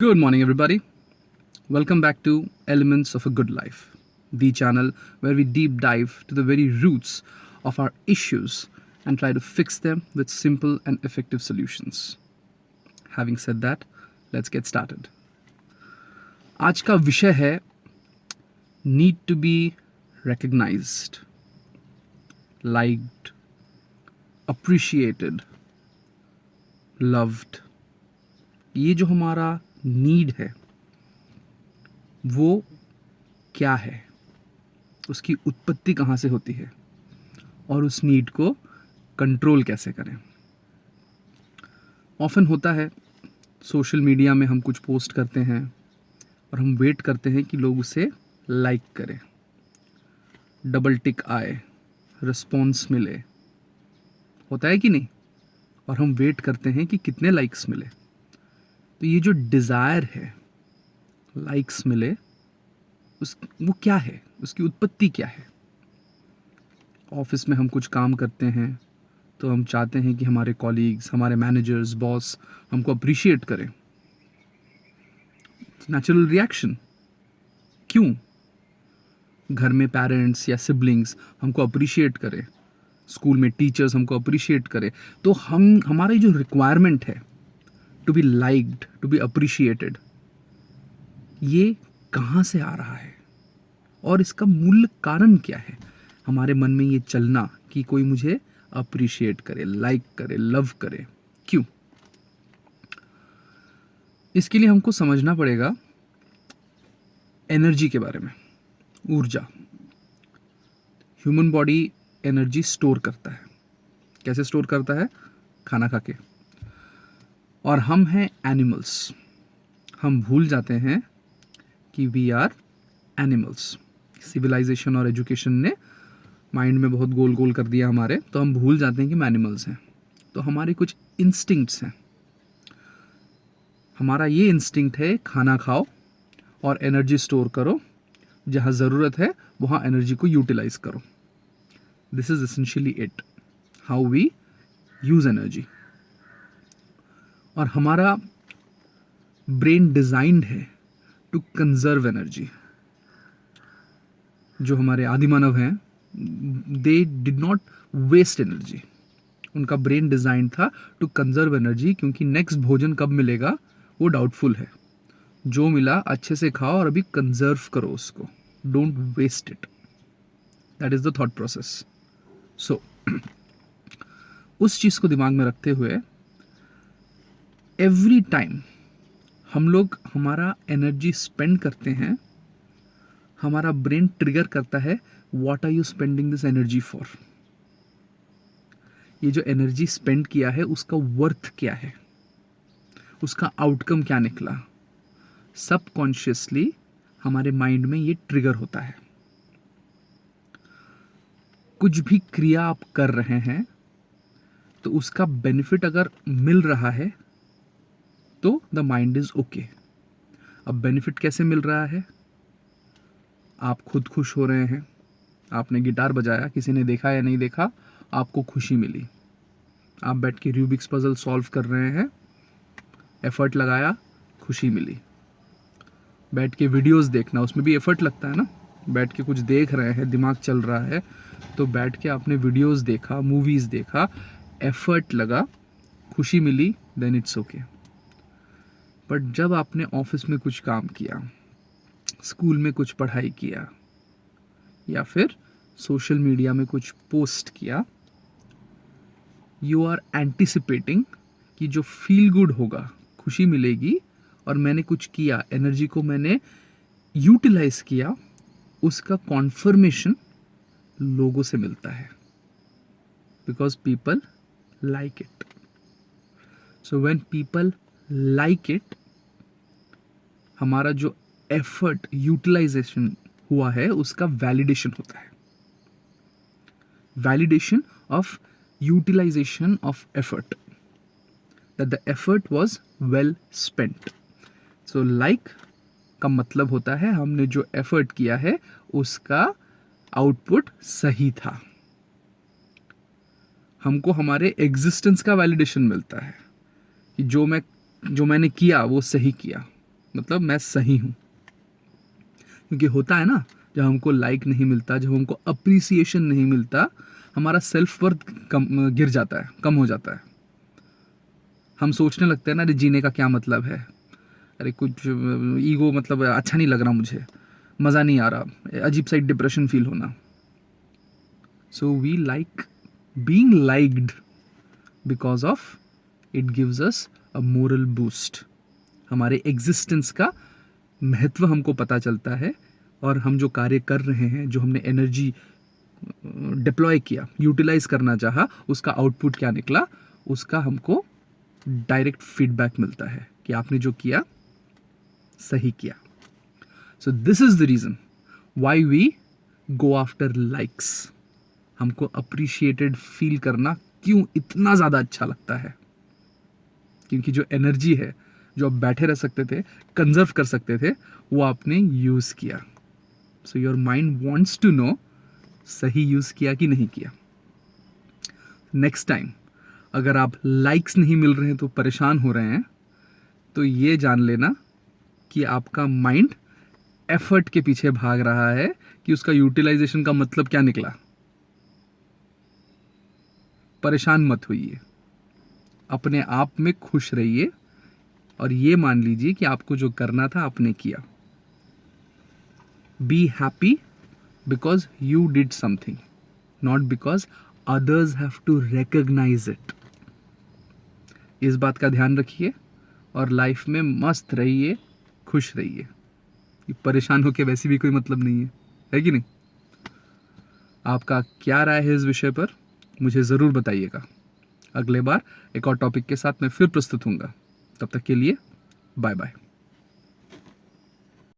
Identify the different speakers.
Speaker 1: Good morning, everybody. Welcome back to Elements of a Good Life, the channel where we deep dive to the very roots of our issues and try to fix them with simple and effective solutions. Having said that, let's get started. आज का विषय है need to be recognized, liked, appreciated, loved. ये जो हमारा need है वो क्या है, उसकी उत्पत्ति कहाँ से होती है और उस नीड को कंट्रोल कैसे करें। ऑफन होता है सोशल मीडिया में हम कुछ पोस्ट करते हैं और हम वेट करते हैं कि लोग उसे लाइक करें, डबल टिक आए, रिस्पॉन्स मिले, होता है कि नहीं। और हम वेट करते हैं कि कितने लाइक्स मिले। तो ये जो डिज़ायर है लाइक्स मिले, वो क्या है, उसकी उत्पत्ति क्या है। ऑफिस में हम कुछ काम करते हैं तो हम चाहते हैं कि हमारे कॉलीग्स, हमारे मैनेजर्स, बॉस हमको अप्रिशिएट करें। Natural reaction. क्यों? घर में पेरेंट्स या सिबलिंग्स हमको अप्रिशिएट करें, स्कूल में टीचर्स हमको अप्रिशिएट करें, तो हमारी जो रिक्वायरमेंट है to be liked, to be appreciated, ये कहाँ से आ रहा है और इसका मूल कारण क्या है। हमारे मन में ये चलना कि कोई मुझे अप्रिशिएट करे, लाइक करे, लव करे, क्यों? इसके लिए हमको समझना पड़ेगा एनर्जी के बारे में। ऊर्जा। ह्यूमन बॉडी एनर्जी स्टोर करता है। कैसे स्टोर करता है? खाना खा के। और हम हैं एनिमल्स। हम भूल जाते हैं कि वी आर एनिमल्स। सिविलाइजेशन और एजुकेशन ने माइंड में बहुत गोल गोल कर दिया हमारे, तो हम भूल जाते हैं कि हम एनिमल्स हैं। तो हमारे कुछ इंस्टिंक्ट्स हैं। हमारा ये इंस्टिंक्ट है खाना खाओ और एनर्जी स्टोर करो, जहाँ ज़रूरत है वहाँ एनर्जी को यूटिलाइज करो। This is essentially it, how we use energy. और हमारा ब्रेन डिज़ाइंड है टू कंजर्व एनर्जी। जो हमारे आदि मानव हैं, they did not waste energy. उनका ब्रेन डिज़ाइन था टू कंजर्व एनर्जी, क्योंकि नेक्स्ट भोजन कब मिलेगा वो डाउटफुल है। जो मिला अच्छे से खाओ और अभी कंजर्व करो उसको, don't waste it. That is the thought process. So उस चीज़ को दिमाग में रखते हुए एवरी टाइम हम लोग हमारा एनर्जी स्पेंड करते हैं, हमारा ब्रेन ट्रिगर करता है, what are you spending this energy for. ये जो एनर्जी स्पेंड किया है उसका वर्थ क्या है, उसका आउटकम क्या निकला। सबकॉन्शियसली हमारे माइंड में ये ट्रिगर होता है। कुछ भी क्रिया आप कर रहे हैं तो उसका बेनिफिट अगर मिल रहा है तो द माइंड इज ओके। अब बेनिफिट कैसे मिल रहा है? आप खुद खुश हो रहे हैं, आपने गिटार बजाया, किसी ने देखा या नहीं देखा, आपको खुशी मिली। आप बैठ के रूबिक्स पजल सॉल्व कर रहे हैं, एफर्ट लगाया, खुशी मिली। बैठ के वीडियोस देखना, उसमें भी एफर्ट लगता है ना। बैठ के कुछ देख रहे हैं, दिमाग चल रहा है, तो बैठ के आपने वीडियोस देखा, मूवीज़ देखा, एफर्ट लगा, खुशी मिली, देन इट्स ओके। बट जब आपने ऑफिस में कुछ काम किया, स्कूल में कुछ पढ़ाई किया, या फिर सोशल मीडिया में कुछ पोस्ट किया, यू आर एंटिसिपेटिंग कि जो फील गुड होगा, खुशी मिलेगी, और मैंने कुछ किया, एनर्जी को मैंने यूटिलाइज किया, उसका कॉन्फर्मेशन लोगों से मिलता है, because people like it. So when people like it, हमारा जो एफर्ट यूटिलाइजेशन हुआ है उसका वैलिडेशन होता है। Validation of utilisation of effort, that the effort was well spent. So like का मतलब होता है हमने जो एफर्ट किया है उसका आउटपुट सही था। हमको हमारे एग्जिस्टेंस का वैलिडेशन मिलता है कि जो मैंने किया वो सही किया। मतलब मैं सही हूँ। क्योंकि होता है ना, जब हमको लाइक नहीं मिलता, जब हमको अप्रिसिएशन नहीं मिलता, हमारा सेल्फ वर्थ कम गिर जाता है, कम हो जाता है। हम सोचने लगते हैं ना, अरे जीने का क्या मतलब है, अरे कुछ ईगो, मतलब अच्छा नहीं लग रहा, मुझे मज़ा नहीं आ रहा, अजीब सा डिप्रेशन फील होना। So we like being liked because of it gives us a moral boost. हमारे एग्जिस्टेंस का महत्व हमको पता चलता है, और हम जो कार्य कर रहे हैं, जो हमने एनर्जी डिप्लॉय किया, यूटिलाइज करना चाहा, उसका आउटपुट क्या निकला, उसका हमको डायरेक्ट फीडबैक मिलता है कि आपने जो किया सही किया। So this is the reason why we go after likes. हमको अप्रिशिएटेड फील करना क्यों इतना ज़्यादा अच्छा लगता है? क्योंकि जो एनर्जी है, जो आप बैठे रह सकते थे, कंजर्व कर सकते थे, वो आपने यूज़ किया। So your mind wants to know सही यूज़ किया कि नहीं किया। नेक्स्ट टाइम अगर आप लाइक्स नहीं मिल रहे हैं तो परेशान हो रहे हैं, तो ये जान लेना कि आपका माइंड एफर्ट के पीछे भाग रहा है कि उसका यूटिलाइजेशन का मतलब क्या निकला। परेशान मत होइए, अपने आप में खुश रहिए, और ये मान लीजिए कि आपको जो करना था आपने किया। Be happy because you did something, not because others have to recognise it. इस बात का ध्यान रखिए, और लाइफ में मस्त रहिए, खुश रहिए। परेशान होके वैसे भी कोई मतलब नहीं है कि नहीं? आपका क्या राय है इस विषय पर, मुझे ज़रूर बताइएगा। अगले बार एक और टॉपिक के साथ मैं फिर प्रस्तुत हूँगा। तब तक के लिए बाय बाय।